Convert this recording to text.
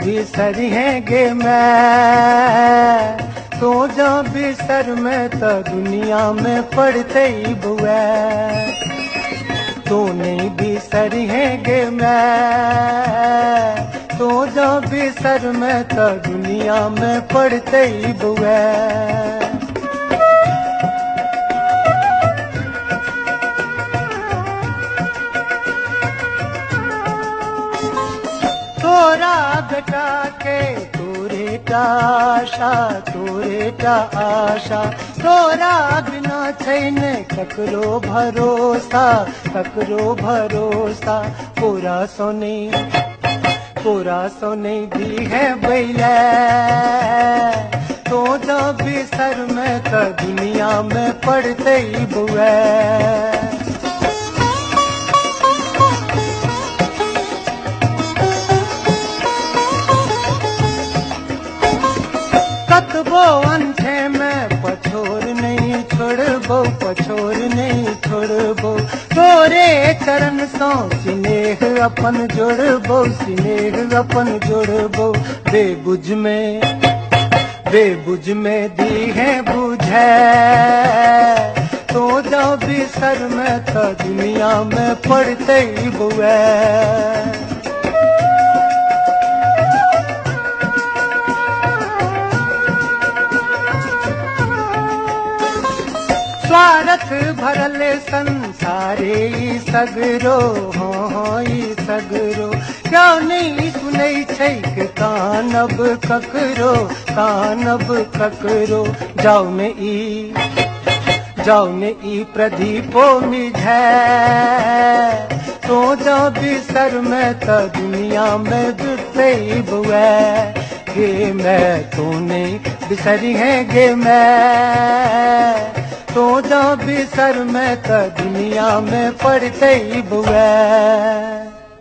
बिसरी है गे मैं, तू जो बिसर में तो दुनिया में पड़ते ही बुआ। तू नहीं बिसरी है गे मैं, तू जो बिसर में तो दुनिया में पड़ते ही बुआ। तोरा बेटा के तोरे टा आशा, तोरे टा आशा, तोरा बिना छैन ककरो भरोसा, ककरो भरोसा। पूरा सोने दी है बैले, तो जो बिसर में तो दुनिया में पड़ते ही बुआ। कतबो अंधे में पछोर नहीं छोड़बो, पछोर नहीं छोड़बो। तोरे चरण सो स्नेह अपन जोड़बो, स्नेह अपन जोड़बो। बेबुझ में दी है बुझे, तो जो बिसर में तो दुनिया में पड़ते ही बुआ। स्वार्थ भरल संसारे सगरो, हाँ सगरो। क्यों नहीं सुनै छैक कानब ककरो, कानब ककरो। जाओ ने ई प्रदीपो मिझै, तो जो बिसर में तो दुनिया में जुटते ही बुआ। गे मैं तू नहीं बिसरी है गे मैं, तो जो बिसर में तो दुनिया में पड़ते ही बुआ।